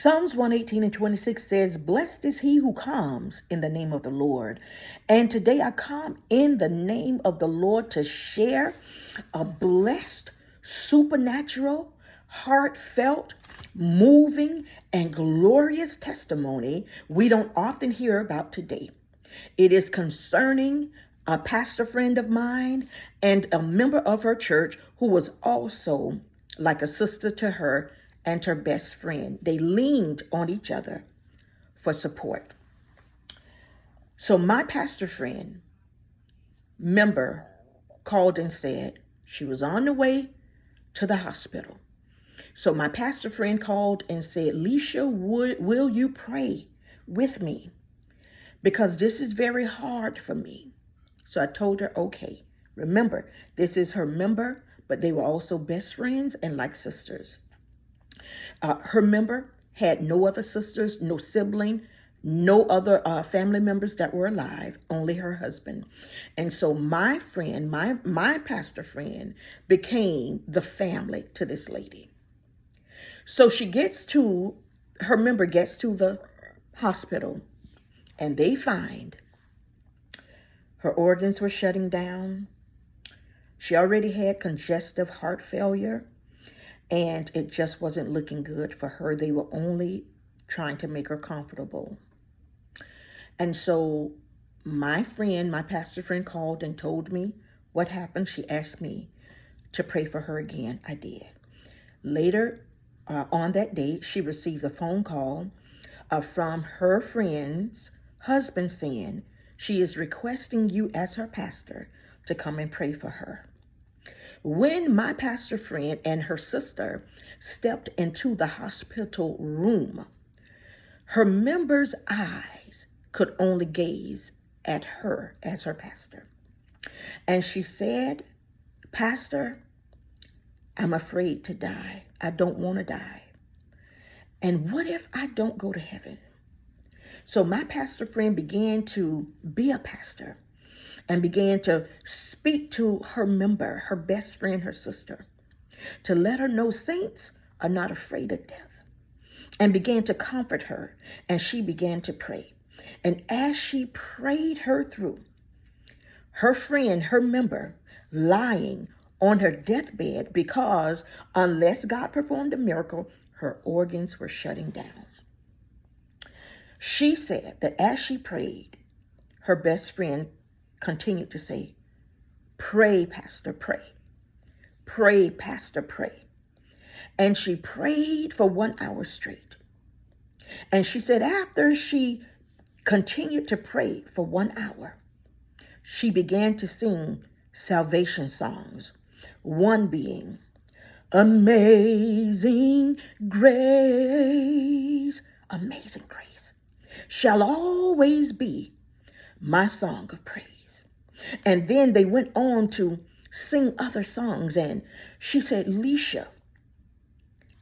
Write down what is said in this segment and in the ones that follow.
Psalms 118:26 says, "Blessed is he who comes in the name of the Lord." And today I come in the name of the Lord to share a blessed, supernatural, heartfelt, moving, and glorious testimony we don't often hear about today. It is concerning a pastor friend of mine and a member of her church who was also like a sister to her and her best friend. They leaned on each other for support. So my pastor friend member called and said she was on the way to the hospital. So my pastor friend called and said, "Leisha, will you pray with me? Because this is very hard for me." So I told her, okay. Remember, this is her member, but they were also best friends and like sisters. Her member had no other sisters, no sibling, no other family members that were alive, only her husband. And so my friend, my pastor friend, became the family to this lady. So her member gets to the hospital, and they find her organs were shutting down. She already had congestive heart failure, and it just wasn't looking good for her. They were only trying to make her comfortable. And so my pastor friend called and told me what happened. She asked me to pray for her again. I did. Later on that day, she received a phone call from her friend's husband saying she is requesting you as her pastor to come and pray for her. When my pastor friend and her sister stepped into the hospital room, her member's eyes could only gaze at her as her pastor. And she said, "Pastor, I'm afraid to die. I don't want to die. And what if I don't go to heaven?" So my pastor friend began to be a pastor and began to speak to her member, her best friend, her sister, to let her know saints are not afraid of death, and began to comfort her. And she began to pray. And as she prayed her through, her friend, her member, lying on her deathbed, because unless God performed a miracle, her organs were shutting down. She said that as she prayed, her best friend continued to say, "Pray, Pastor, pray. Pray, Pastor, pray." And she prayed for 1 hour straight. And she said after she continued to pray for 1 hour, she began to sing salvation songs. One being, "Amazing grace, amazing grace, shall always be my song of praise." And then they went on to sing other songs. And she said, "Leisha,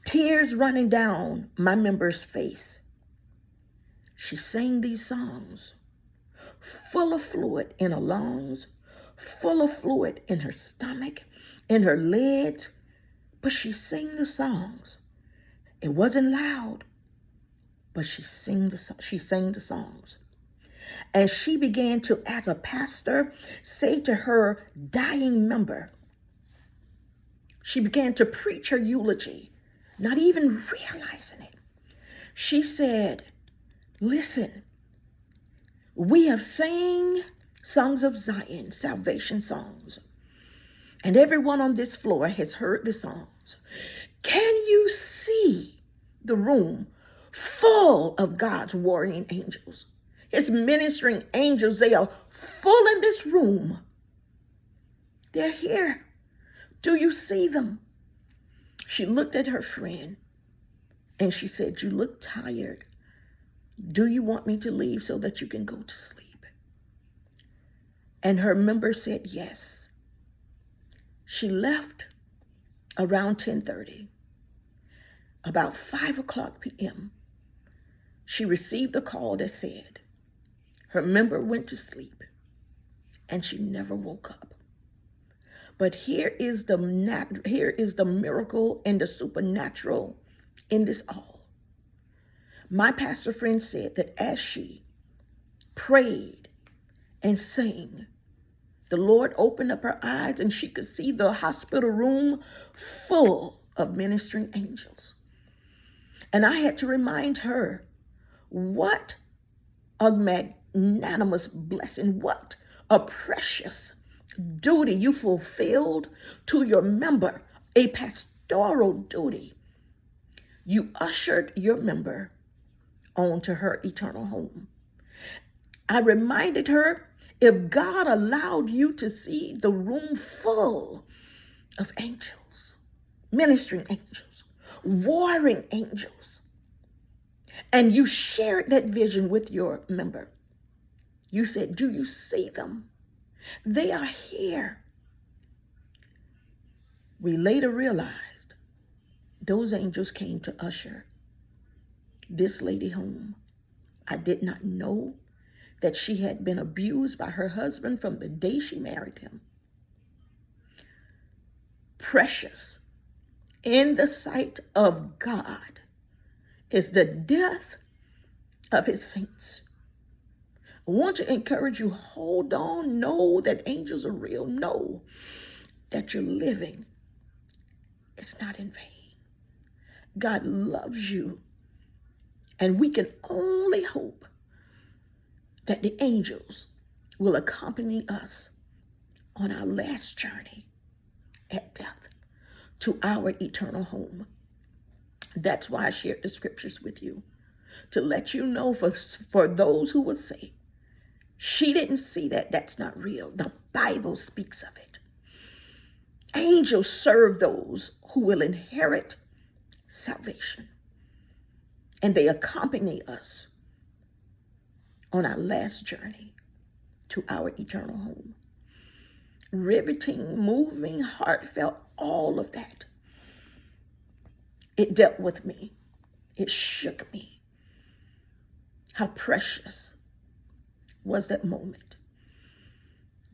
tears running down my member's face." She sang these songs, full of fluid in her lungs, full of fluid in her stomach, in her legs. But she sang the songs. It wasn't loud, but she sang the songs. And she began to, as a pastor, say to her dying member, she began to preach her eulogy, not even realizing it. She said, "Listen, we have sang songs of Zion, salvation songs, and everyone on this floor has heard the songs. Can you see the room full of God's warring angels? His ministering angels, they are full in this room. They're here. Do you see them?" She looked at her friend and she said, "You look tired. Do you want me to leave so that you can go to sleep?" And her member said yes. She left around 10:30. About 5 o'clock p.m., she received a call that said her member went to sleep and she never woke up. But here is the miracle and the supernatural in this all. My pastor friend said that as she prayed and sang, the Lord opened up her eyes and she could see the hospital room full of ministering angels. And I had to remind her, what a magnanimous blessing, what a precious duty you fulfilled to your member, a pastoral duty. You ushered your member onto her eternal home. I reminded her, if God allowed you to see the room full of angels, ministering angels, warring angels, and you shared that vision with your member, you said, do you see them? They are here. We later realized those angels came to usher this lady home. I did not know that she had been abused by her husband from the day she married him. Precious in the sight of God is the death of his saints. I want to encourage you, hold on. Know that angels are real. Know that you're living. It's not in vain. God loves you. And we can only hope that the angels will accompany us on our last journey at death to our eternal home. That's why I shared the scriptures with you, to let you know for those who will say, she didn't see that. That's not real. The Bible speaks of it. Angels serve those who will inherit salvation. And they accompany us on our last journey to our eternal home. Riveting, moving, heartfelt, all of that. It dealt with me. It shook me. How precious was that moment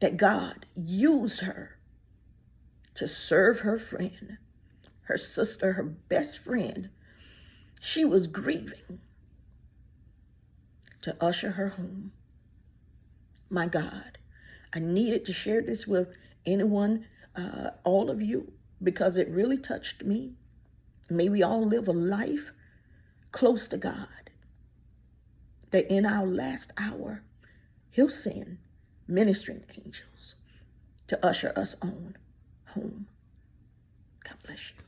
that God used her to serve her friend, her sister, her best friend. She was grieving, to usher her home. My God, I needed to share this with anyone, all of you, because it really touched me. May we all live a life close to God, that in our last hour, he'll send ministering angels to usher us on home. God bless you.